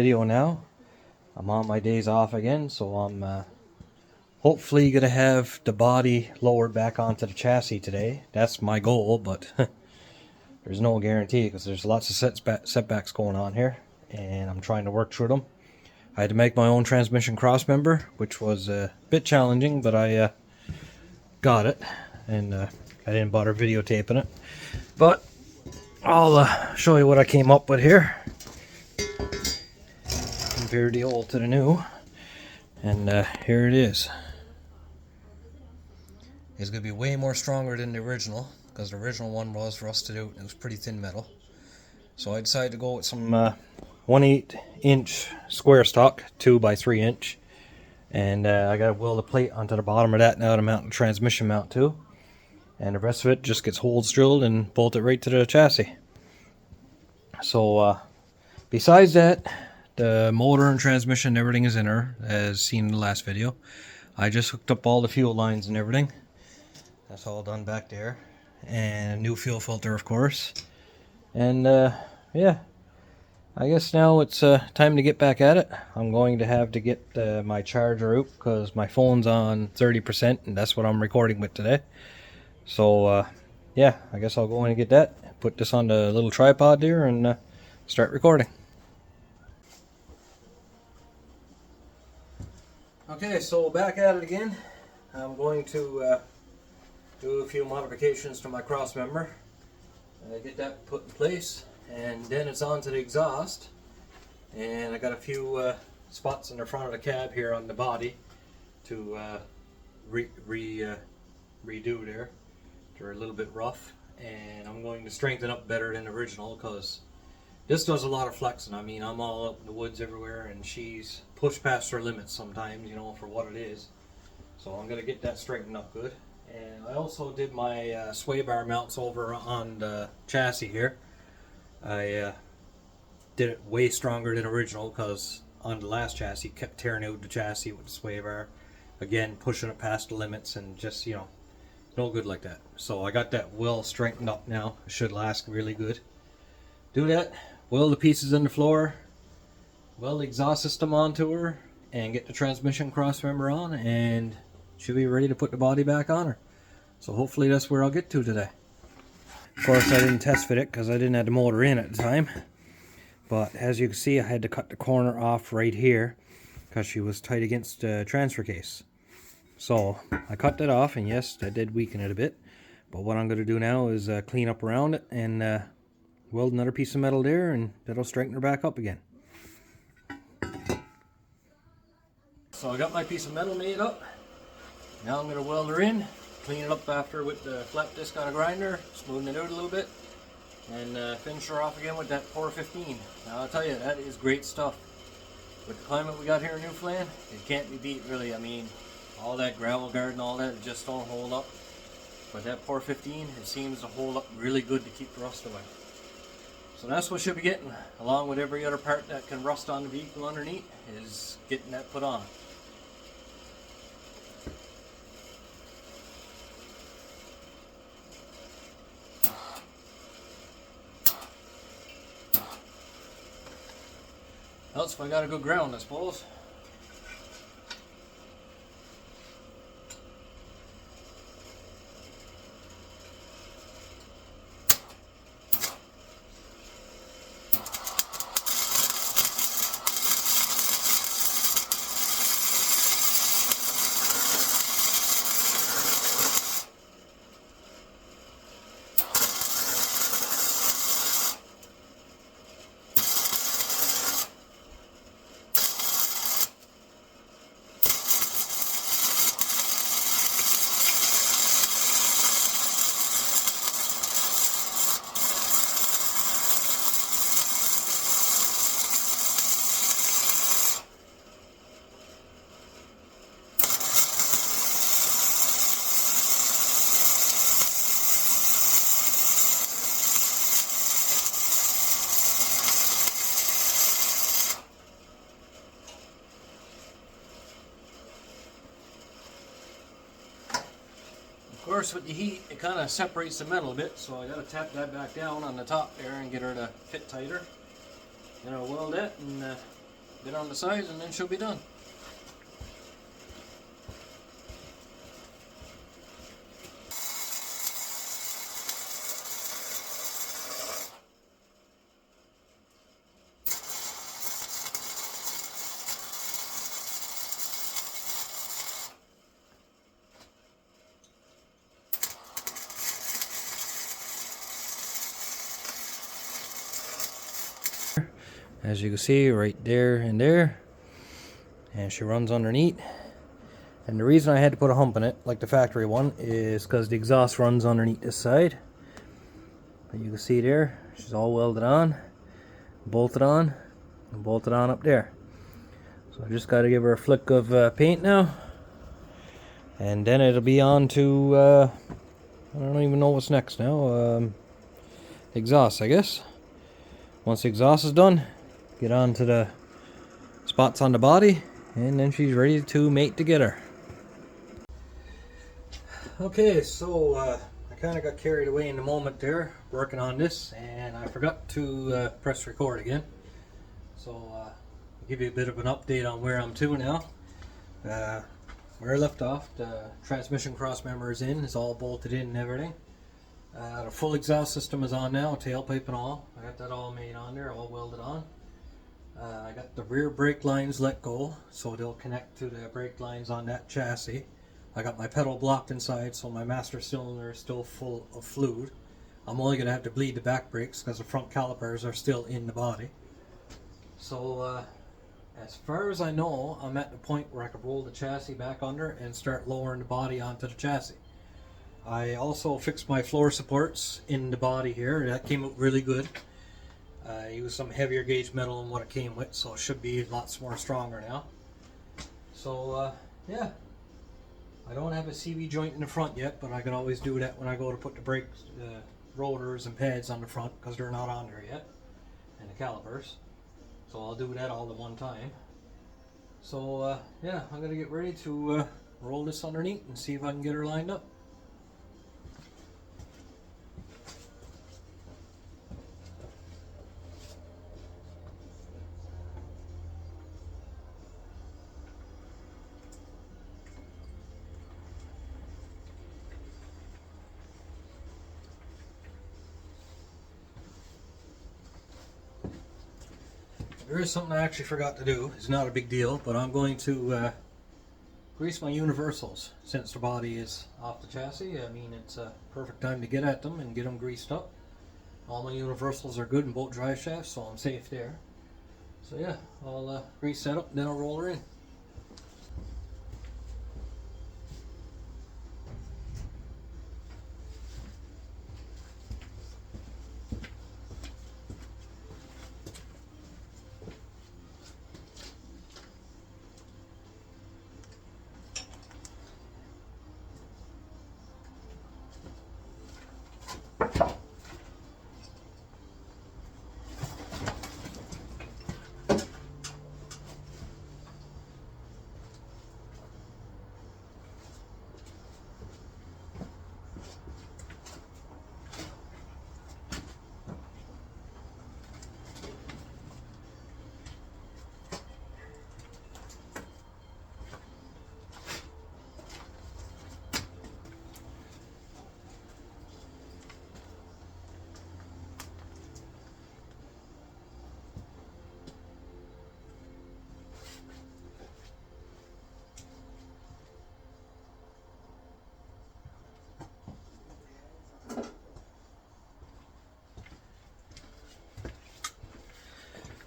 Video now. I'm on my days off again, so I'm hopefully gonna have the body lowered back onto the chassis today. That's my goal, but there's no guarantee because there's lots of setbacks going on here, and I'm trying to work through them. I had to make my own transmission crossmember, which was a bit challenging, but I got it, and I didn't bother videotaping it. But I'll show you what I came up with here. Compare the old to the new, and here it is. It's going to be way more stronger than the original, because the original one was rusted out and it was pretty thin metal. So I decided to go with some 1/8 inch square stock, 2 by 3 inch, and I got to weld a plate onto the bottom of that now to mount the transmission mount to, and the rest of it just gets holes drilled and bolted right to the chassis. So besides that, the motor and transmission, everything is in there, as seen in the last video. I just hooked up all the fuel lines and everything. That's all done back there. And a new fuel filter, of course. And yeah, I guess now it's time to get back at it. I'm going to have to get my charger out because my phone's on 30%, and that's what I'm recording with today. So yeah, I guess I'll go in and get that. Put this on the little tripod there and start recording. Okay, so back at it again. I'm going to do a few modifications to my cross member, get that put in place, and then it's on to the exhaust. And I got a few spots in the front of the cab here on the body to redo there. They're a little bit rough, and I'm going to strengthen up better than the original because this does a lot of flexing. I mean, I'm all up in the woods everywhere, and she's pushed past her limits sometimes, you know, for what it is. So I'm going to get that straightened up good. And I also did my sway bar mounts over on the chassis here. I did it way stronger than original because on the last chassis kept tearing out the chassis with the sway bar. Again, pushing it past the limits and just, you know, no good like that. So I got that well straightened up now. It should last really good. Do that, weld the pieces in the floor, weld the exhaust system onto her, and get the transmission cross member on, and she'll be ready to put the body back on her. So hopefully that's where I'll get to today. Of course, I didn't test fit it because I didn't have the motor in at the time. But as you can see, I had to cut the corner off right here because she was tight against the transfer case. So I cut that off, and yes, that did weaken it a bit. But what I'm going to do now is clean up around it and weld another piece of metal there, and that'll straighten her back up again. So I got my piece of metal made up. Now I'm going to weld her in, clean it up after with the flat disc on a grinder, smoothen it out a little bit, and finish her off again with that 415. Now I'll tell you, that is great stuff. With the climate we got here in Newfoundland, it can't be beat really. I mean, all that gravel guard and all that, it just don't hold up. But that 415, it seems to hold up really good to keep the rust away. So that's what she'll be getting, along with every other part that can rust on the vehicle underneath, is getting that put on. Else if I got a good ground, I suppose. Of course, with the heat, it kind of separates the metal a bit, so I got to tap that back down on the top there and get her to fit tighter. Then I'll weld it and get on the sides, and then she'll be done. As you can see, right there and there, and she runs underneath. And the reason I had to put a hump in it, like the factory one, is because the exhaust runs underneath this side. But you can see there, she's all welded on, bolted on, and bolted on up there. So I just got to give her a flick of paint now, and then it'll be on to, I don't even know what's next now, exhaust, I guess. Once the exhaust is done, get on to the spots on the body, and then she's ready to mate together. Okay, so I kind of got carried away in the moment there working on this, and I forgot to press record again. So I'll give you a bit of an update on where I'm to now. Where I left off, the transmission cross member is in, it's all bolted in and everything. The full exhaust system is on now, tailpipe and all. I got that all made on there, all welded on. I got the rear brake lines let go, so they'll connect to the brake lines on that chassis. I got my pedal blocked inside, so my master cylinder is still full of fluid. I'm only going to have to bleed the back brakes because the front calipers are still in the body. So as far as I know, I'm at the point where I can roll the chassis back under and start lowering the body onto the chassis. I also fixed my floor supports in the body here. That came out really good. I used some heavier gauge metal than what it came with, so it should be lots more stronger now. So yeah, I don't have a CV joint in the front yet, but I can always do that when I go to put the brakes, rotors and pads on the front, because they're not on there yet, and the calipers. So I'll do that all at one time. So yeah, I'm gonna get ready to roll this underneath and see if I can get her lined up. There is something I actually forgot to do. It's not a big deal, but I'm going to grease my universals since the body is off the chassis. I mean, it's a perfect time to get at them and get them greased up. All my universals are good in both drive shafts, so I'm safe there. So yeah, I'll grease that up and then I'll roll her in.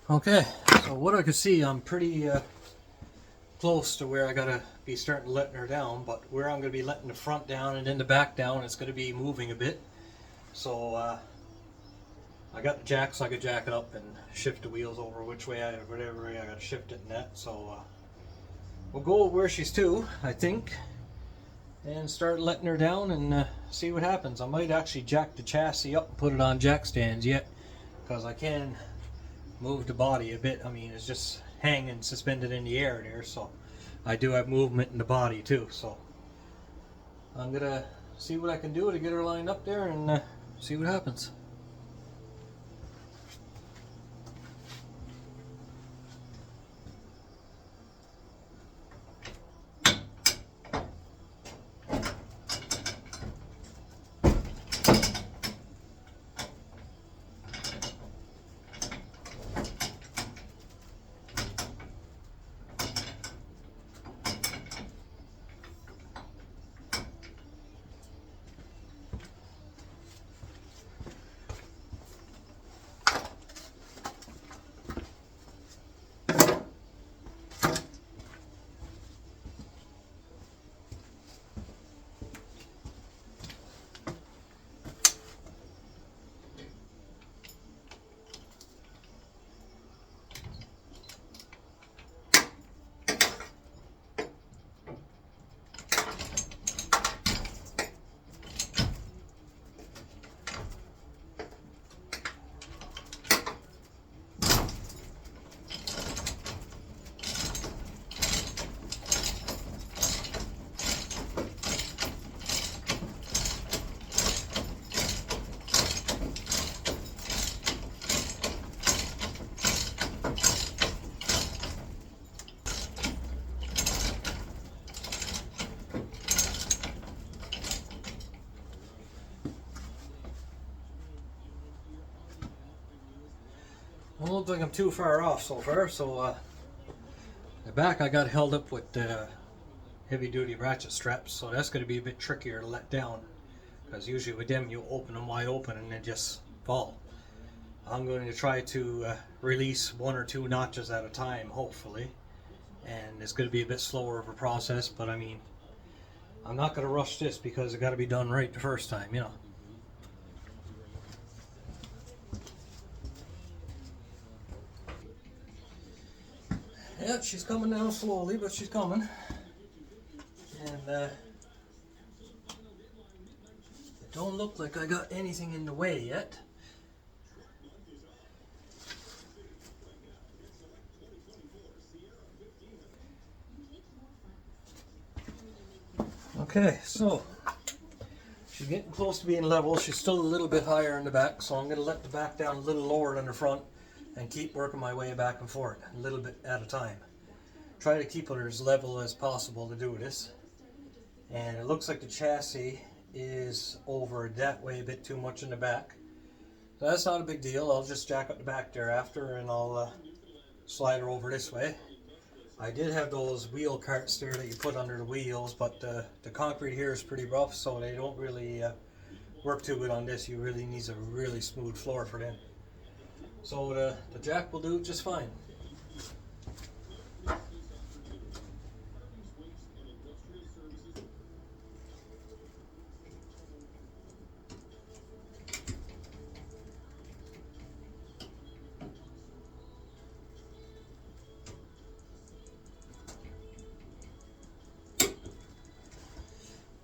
Okay, so what I can see, I'm pretty close to where I gotta be starting to letting her down, but where I'm gonna be letting the front down and then the back down, it's gonna be moving a bit. So I got the jack, so I could jack it up and shift the wheels over whatever way I gotta shift it and that. So we'll go where she's to, I think, and start letting her down and see what happens. I might actually jack the chassis up and put it on jack stands yet, because I can move the body a bit. I mean, it's just hanging suspended in the air there, so I do have movement in the body too. So I'm gonna see what I can do to get her lined up there and see what happens. Don't look like I'm too far off so far. So the back I got held up with heavy duty ratchet straps, so that's going to be a bit trickier to let down, because usually with them you open them wide open and they just fall. I'm going to try to release 1 or 2 notches at a time, hopefully, and it's going to be a bit slower of a process, but I mean, I'm not going to rush this because it got to be done right the first time, you know. Yeah, she's coming down slowly, but she's coming. And it don't look like I got anything in the way yet. Okay, so she's getting close to being level. She's still a little bit higher in the back, so I'm going to let the back down a little lower than the front and keep working my way back and forth a little bit at a time. Try to keep her as level as possible to do this. And it looks like the chassis is over that way a bit too much in the back. So that's not a big deal. I'll just jack up the back there after and I'll slide her over this way. I did have those wheel carts there that you put under the wheels, but the concrete here is pretty rough, so they don't really work too good on this. You really need a really smooth floor for them. So the jack will do just fine.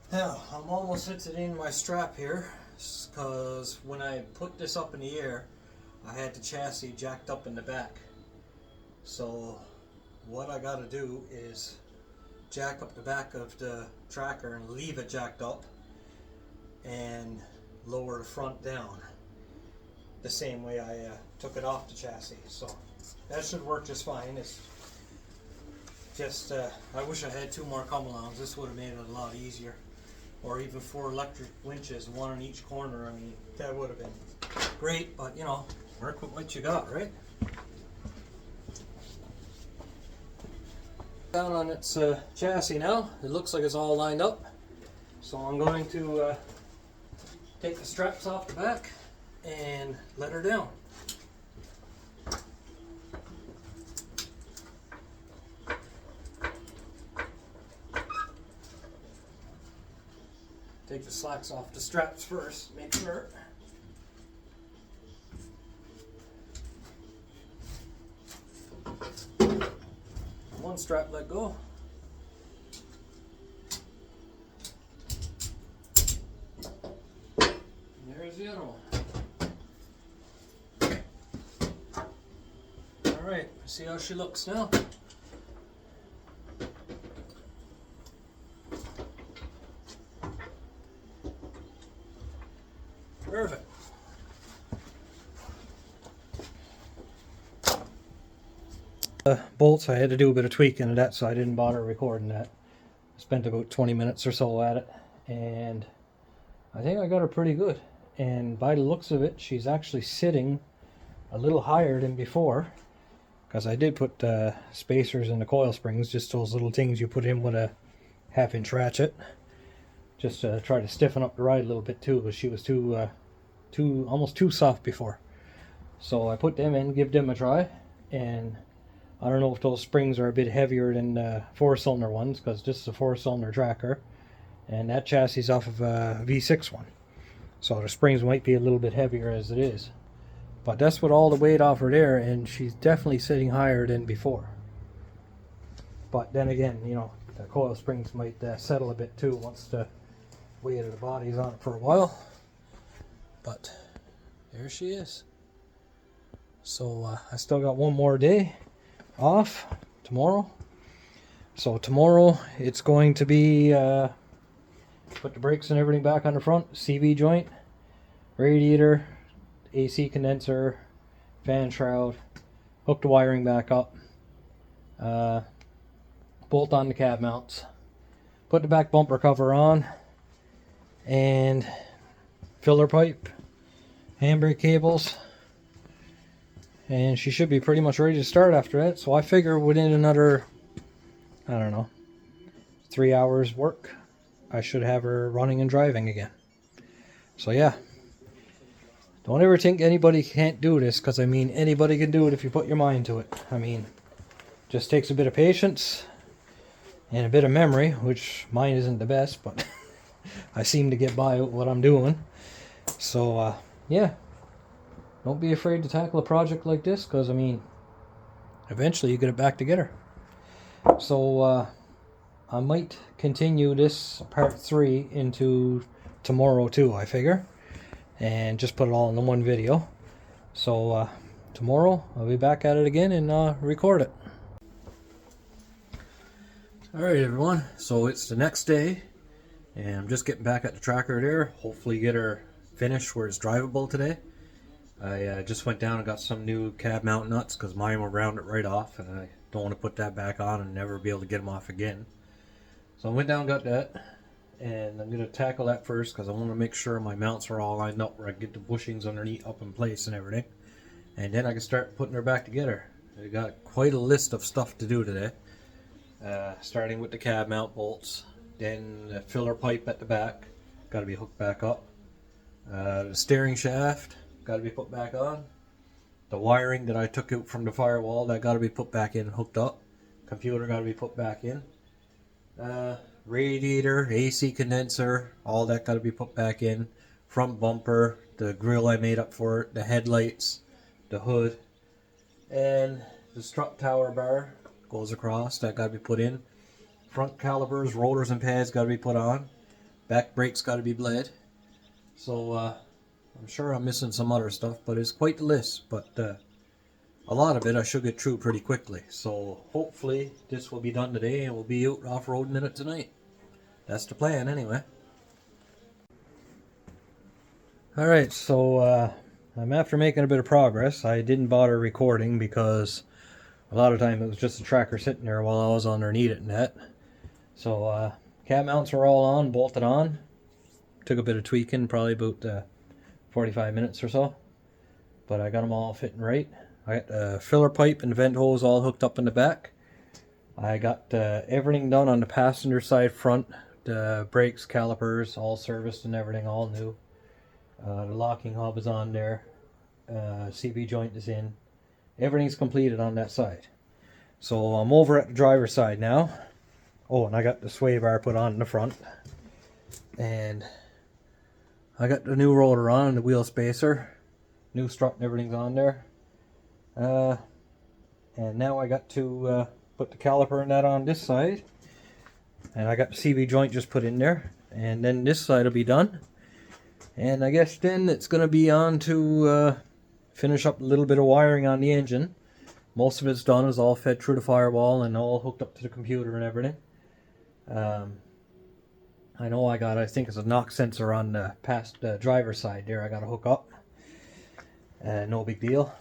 Now, I'm almost fitting my strap here, because when I put this up in the air, I had the chassis jacked up in the back. So what I got to do is jack up the back of the tracker and leave it jacked up and lower the front down the same way I took it off the chassis. So that should work just fine. It's just I wish I had 2 more come-alongs. This would have made it a lot easier. Or even 4 electric winches, 1 on each corner. I mean, that would have been great, but you know, work with what you got, right? Down on its chassis now. It looks like it's all lined up. So I'm going to take the straps off the back and let her down. Take the slacks off the straps first, make sure. One strap let go. There's the other one. Alright, see how she looks now. Perfect. Bolts, I had to do a bit of tweaking of that, so I didn't bother recording that. I spent about 20 minutes or so at it, and I think I got her pretty good. And by the looks of it, she's actually sitting a little higher than before, because I did put spacers in the coil springs, just those little things you put in with a 1/2-inch ratchet, just to try to stiffen up the ride a little bit too, because she was almost too soft before. So I put them in, give them a try, and I don't know if those springs are a bit heavier than 4-cylinder ones, because this is a 4-cylinder tracker, and that chassis is off of a V6 one. So the springs might be a little bit heavier as it is. But that's with all the weight off her there, and she's definitely sitting higher than before. But then again, you know, the coil springs might settle a bit too once the weight of the body's on it for a while. But there she is. So I still got one more day off tomorrow. So tomorrow it's going to be put the brakes and everything back on the front, CV joint, radiator, AC condenser, fan shroud, hook the wiring back up, bolt on the cab mounts, put the back bumper cover on, and filler pipe, handbrake cables, and she should be pretty much ready to start after that. So I figure within another, I don't know, 3 hours work, I should have her running and driving again. So yeah, don't ever think anybody can't do this, because I mean, anybody can do it if you put your mind to it. I mean, just takes a bit of patience and a bit of memory, which mine isn't the best, but I seem to get by with what I'm doing. So yeah, don't be afraid to tackle a project like this, because I mean, eventually you get it back together. So I might continue this part 3 into tomorrow too, I figure, and just put it all in one video. So tomorrow I'll be back at it again and record it. Alright everyone, so it's the next day, and I'm just getting back at the tracker there. Hopefully get her finished where it's drivable today. I just went down and got some new cab mount nuts, because mine were rounded right off, and I don't want to put that back on and never be able to get them off again. So I went down and got that, and I'm going to tackle that first, because I want to make sure my mounts are all lined up where I get the bushings underneath up in place and everything. And then I can start putting her back together. I got quite a list of stuff to do today. Starting with the cab mount bolts, then the filler pipe at the back, got to be hooked back up. The steering shaft, got to be put back on. The wiring that I took out from the firewall, that got to be put back in and hooked up. Computer got to be put back in. Radiator, AC condenser, all that got to be put back in. Front bumper, the grill I made up for it, the headlights, the hood, and the strut tower bar goes across, that got to be put in. Front calipers, rotors and pads got to be put on. Back brakes got to be bled. So I'm sure I'm missing some other stuff, but it's quite the list. But a lot of it I should get through pretty quickly. So hopefully this will be done today and we'll be out off-roading in it tonight. That's the plan anyway. Alright, so I'm after making a bit of progress. I didn't bother recording because a lot of time it was just a tracker sitting there while I was underneath it and that. So cab mounts are all on, bolted on. Took a bit of tweaking, probably about 45 minutes or so. But I got them all fitting right. I got the filler pipe and vent hose all hooked up in the back. I got everything done on the passenger side front. The brakes, calipers, all serviced and everything, all new. The locking hub is on there. CB joint is in. Everything's completed on that side. So I'm over at the driver's side now. Oh, and I got the sway bar put on in the front. And I got the new rotor on and the wheel spacer. New strut and everything's on there. And now I got to put the caliper and that on this side. And I got the CB joint just put in there. And then this side will be done. And I guess then it's going to be on to finish up a little bit of wiring on the engine. Most of it's done, is all fed through the firewall and all hooked up to the computer and everything. I know I think it's a knock sensor on the past driver's side there I got to hook up. No big deal.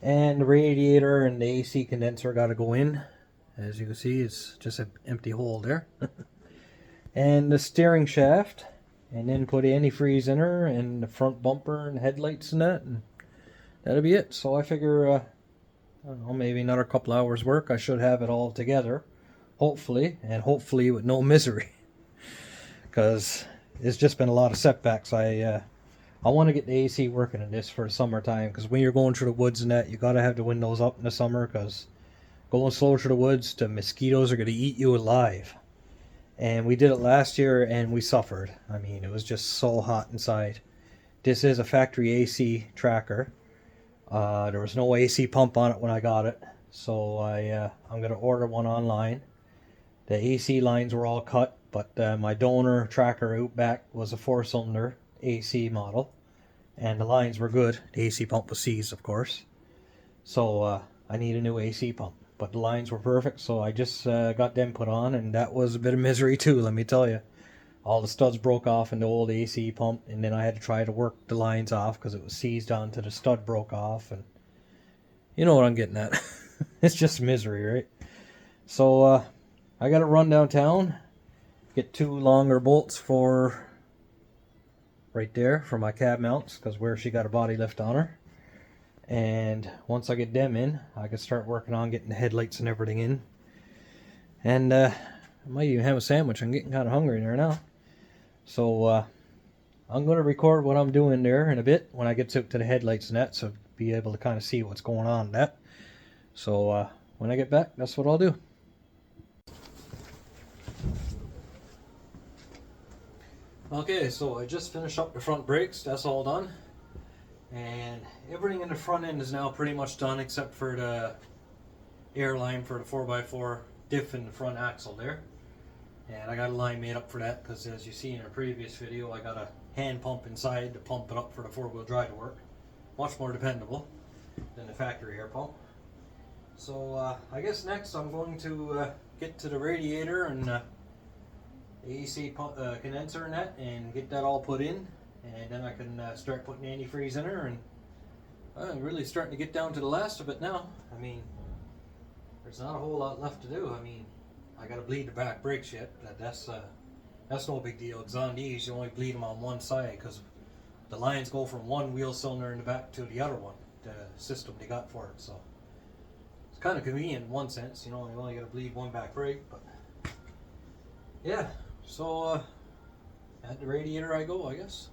And the radiator and the AC condenser got to go in. As you can see, it's just an empty hole there. And the steering shaft. And then put antifreeze in her and the front bumper and headlights and that. And that'll be it. So I figure, I don't know, maybe another couple hours work. I should have it all together. Hopefully. And hopefully with no misery. Because it's just been a lot of setbacks. I want to get the AC working in this for the summertime. Because when you're going through the woods and that, you got to have the windows up in the summer. Because going slow through the woods, the mosquitoes are going to eat you alive. And we did it last year and we suffered. I mean, it was just so hot inside. This is a factory AC tracker. There was no AC pump on it when I got it. So I'm going to order one online. The AC lines were all cut, but my donor tracker out back was a 4-cylinder AC model. And the lines were good. The AC pump was seized, of course. So I need a new AC pump. But the lines were perfect, so I just got them put on, and that was a bit of misery too, let me tell you. All the studs broke off in the old AC pump, and then I had to try to work the lines off because it was seized onto the stud broke off, and you know what I'm getting at. It's just misery, right? So I got to run downtown, get 2 longer bolts for right there for my cab mounts, because where she got a body lift on her. And once I get them in, I can start working on getting the headlights and everything in. And I might even have a sandwich. I'm getting kind of hungry there now. So I'm going to record what I'm doing there in a bit when I get to the headlights and that, so be able to kind of see what's going on in that. So when I get back, that's what I'll do. Okay, so I just finished up the front brakes. That's all done. And everything in the front end is now pretty much done except for the air line for the 4x4 diff in the front axle there. And I got a line made up for that because, as you see in a previous video, I got a hand pump inside to pump it up for the four-wheel drive to work. Much more dependable than the factory air pump. So I guess next I'm going to get to the radiator and the AC pump, condenser and that, and get that all put in. And then I can start putting antifreeze in her, and I'm really starting to get down to the last of it now. I mean, there's not a whole lot left to do. I mean, I got to bleed the back brakes yet. That's no big deal. Because on these, you only bleed them on one side because the lines go from one wheel cylinder in the back to the other one, the system they got for it. So it's kind of convenient in one sense. You know, you only got to bleed one back brake. But yeah, so at the radiator I go, I guess.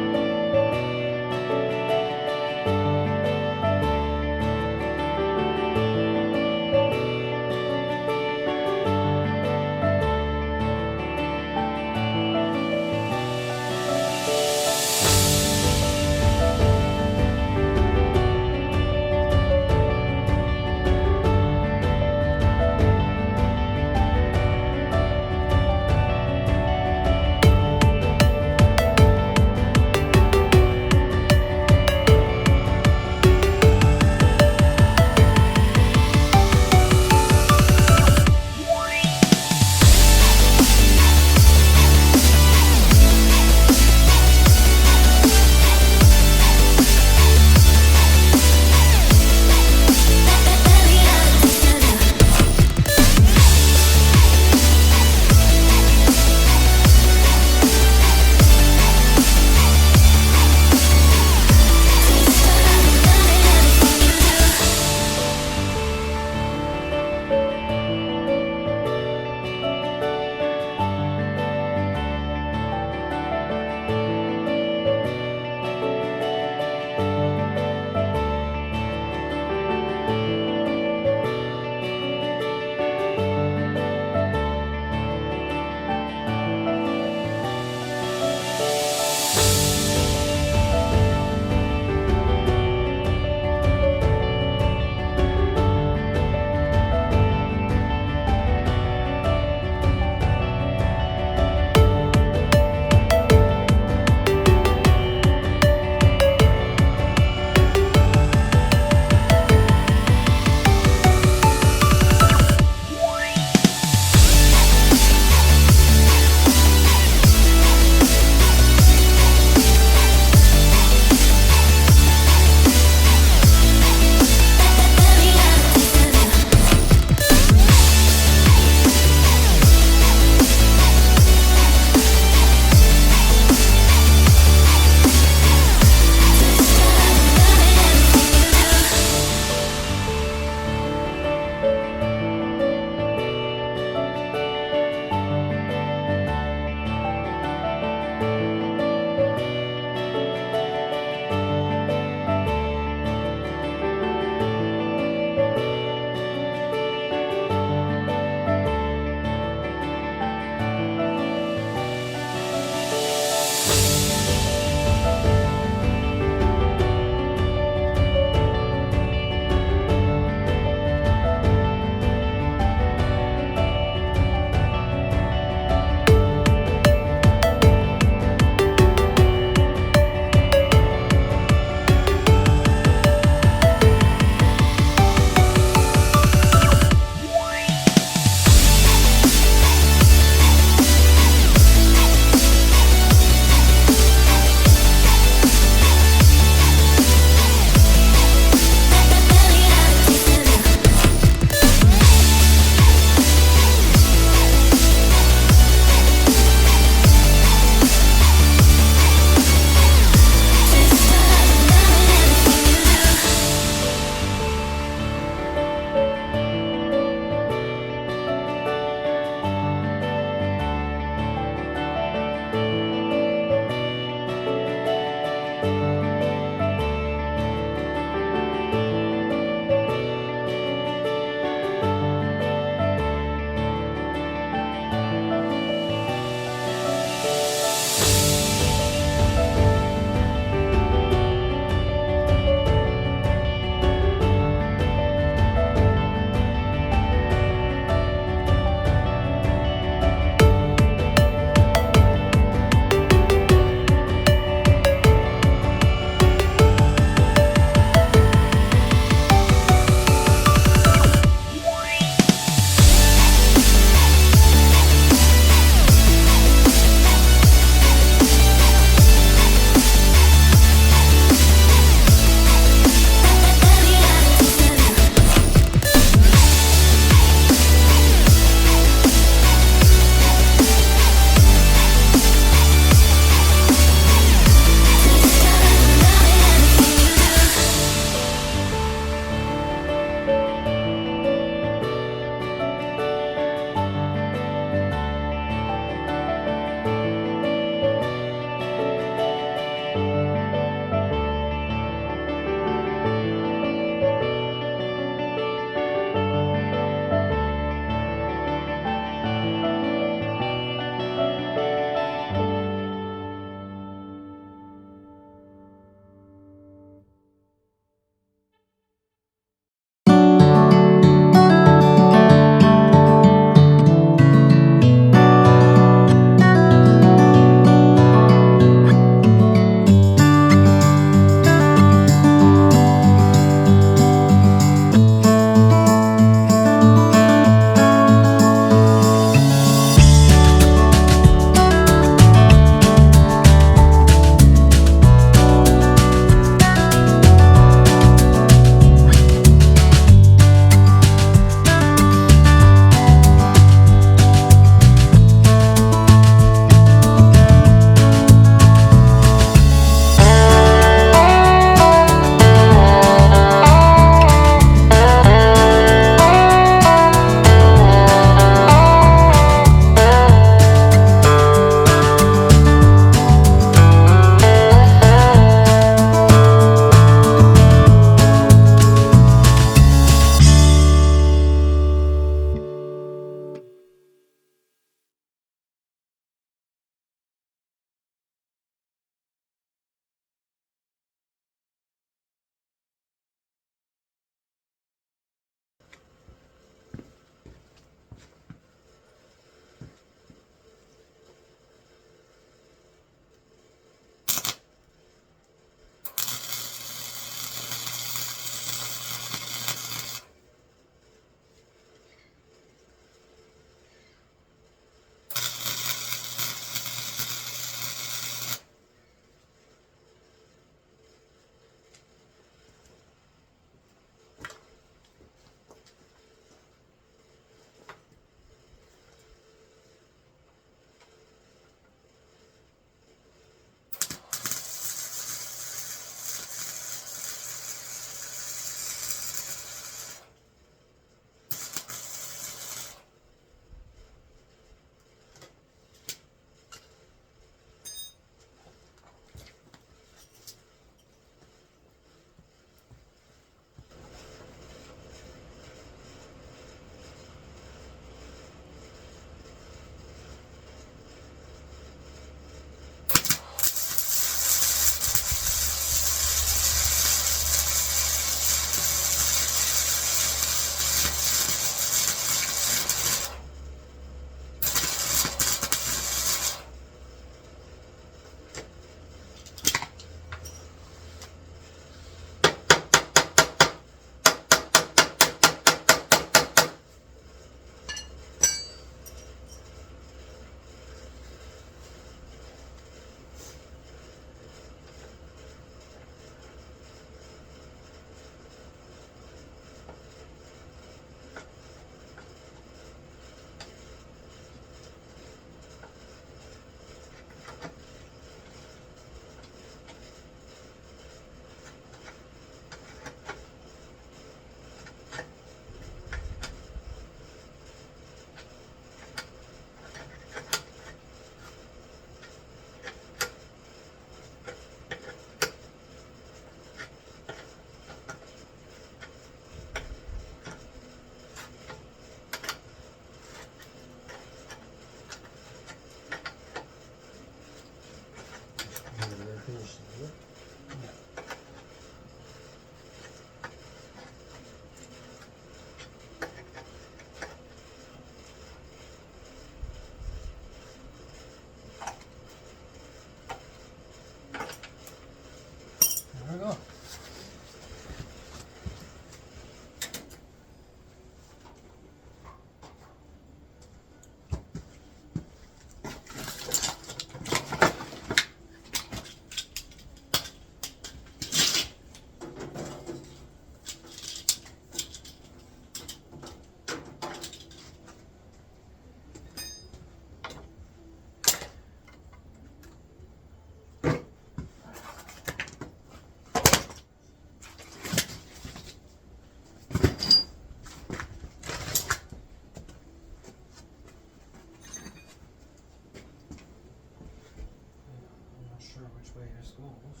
way this goes.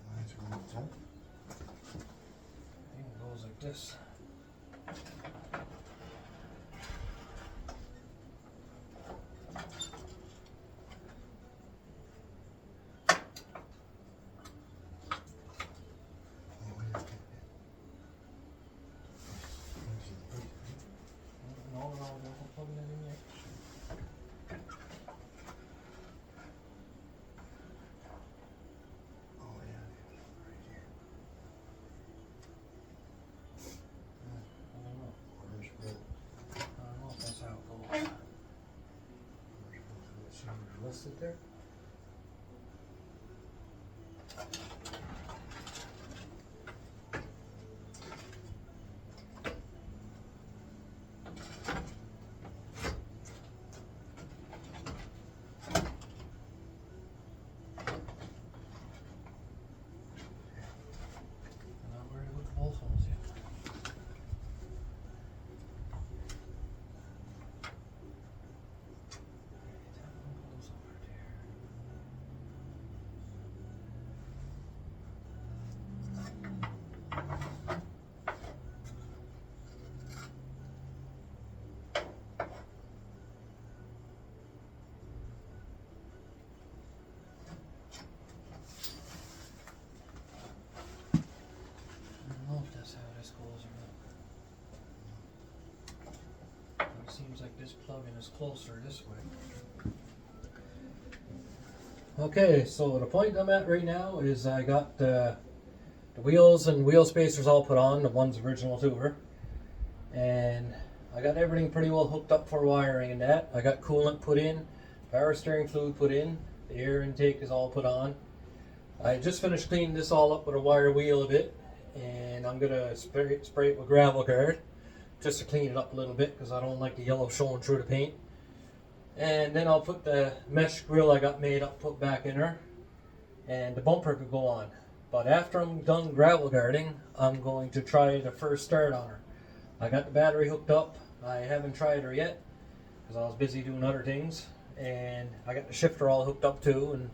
Lines are on the top. I think it goes like this. Listed there. I'm not worried about the bolt holes yet. Seems like this plug-in is closer this way. Okay, so the point I'm at right now is I got the wheels and wheel spacers all put on, the ones original to her. And I got everything pretty well hooked up for wiring and that. I got coolant put in, power steering fluid put in, the air intake is all put on. I just finished cleaning this all up with a wire wheel a bit, and I'm gonna spray it with gravel guard just to clean it up a little bit because I don't like the yellow showing through the paint. And then I'll put the mesh grill I got made up, put back in her, and the bumper could go on. But after I'm done gravel guarding, I'm going to try the first start on her. I got the battery hooked up. I haven't tried her yet because I was busy doing other things, and I got the shifter all hooked up too. And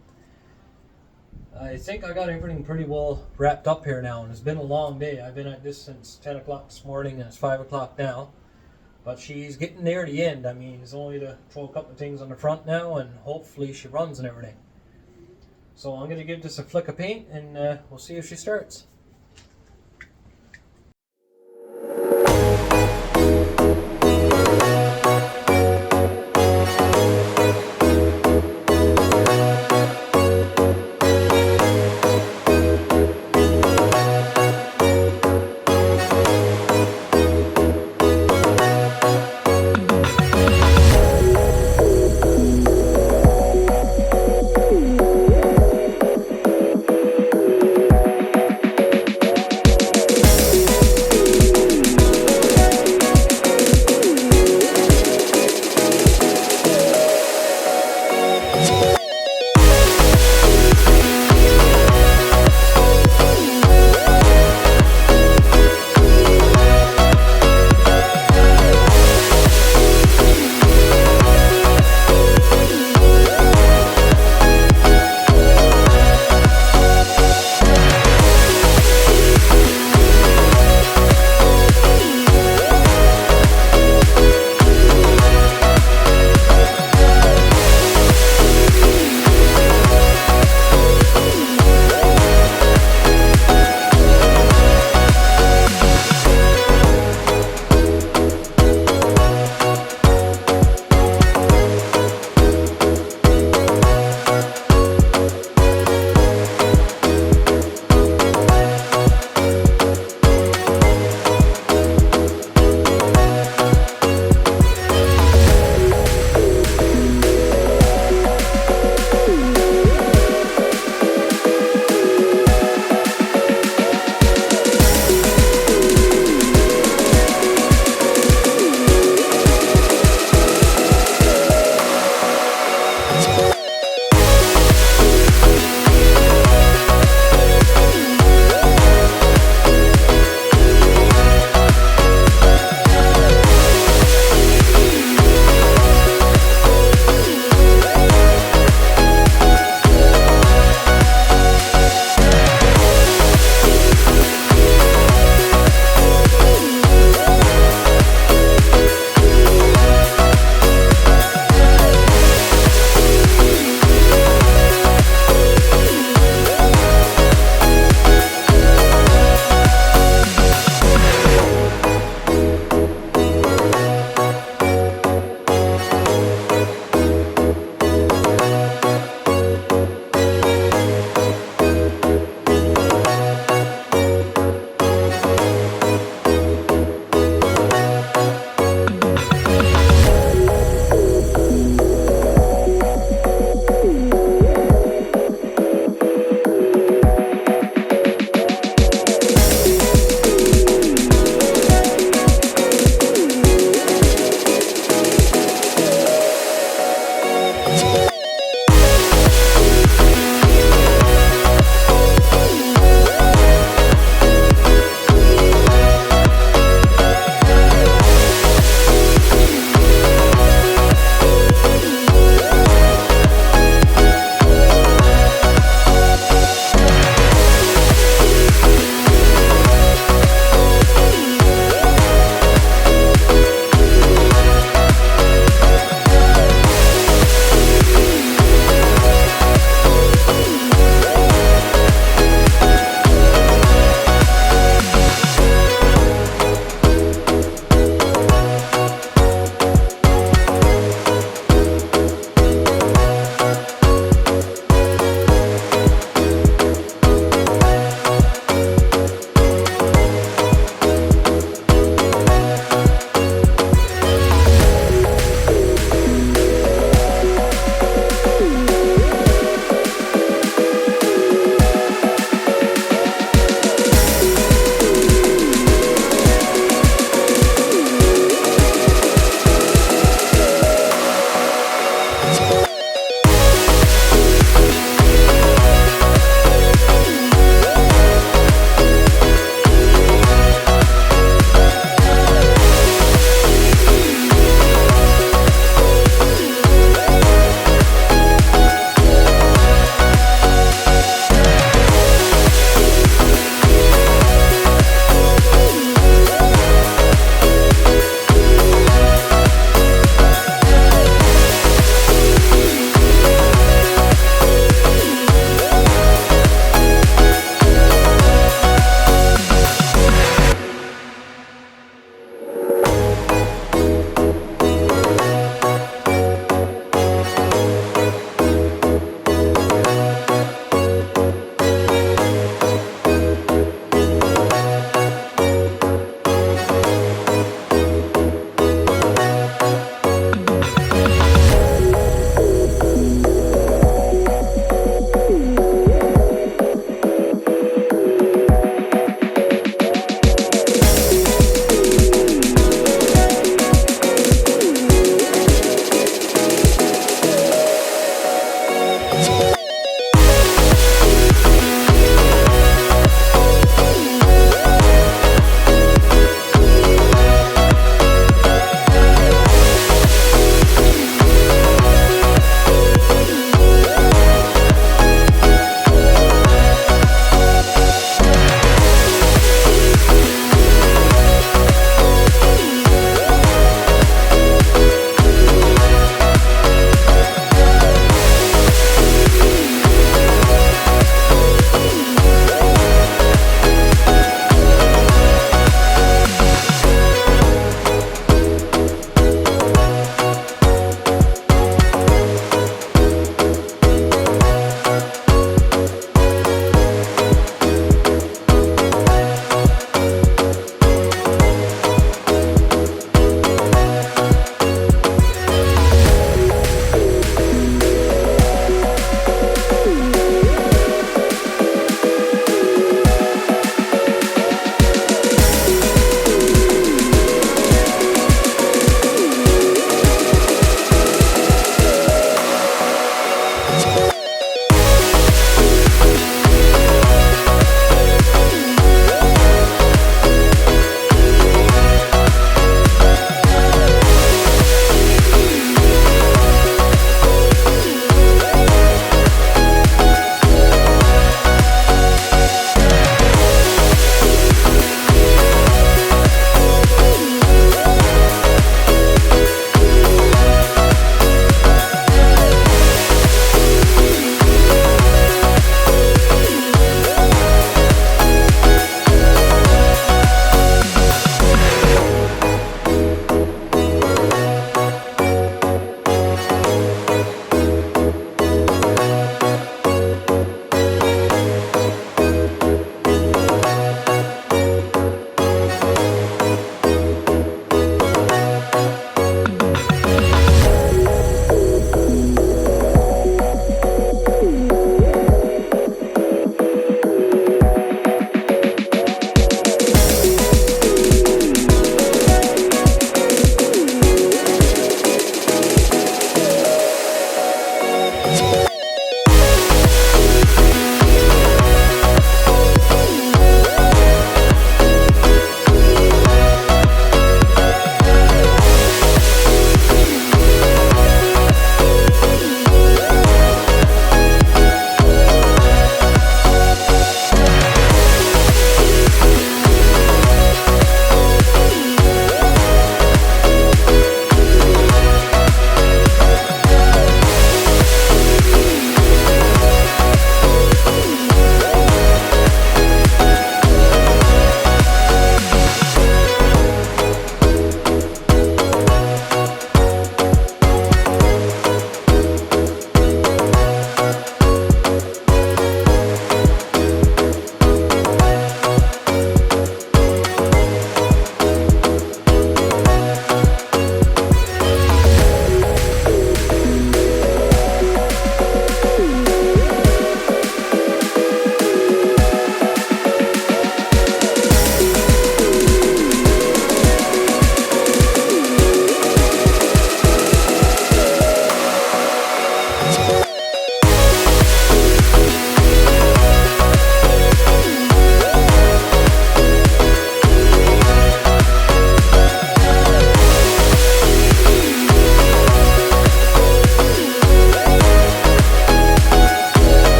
I think I got everything pretty well wrapped up here now, and it's been a long day. I've been at this since 10 o'clock this morning, and it's 5 o'clock now. But she's getting near the end. I mean, it's only to throw a couple of things on the front now, and hopefully she runs and everything. So I'm going to give this a flick of paint, and we'll see if she starts.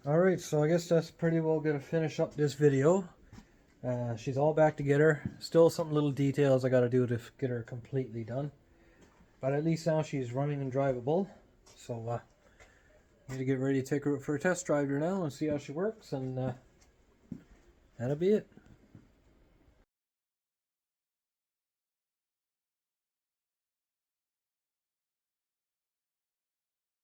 Alright, so I guess that's pretty well going to finish up this video. She's all back together. Still some little details I got to do to get her completely done. But at least now she's running and drivable. So need to get ready to take her for a test drive her now and see how she works. And that'll be it.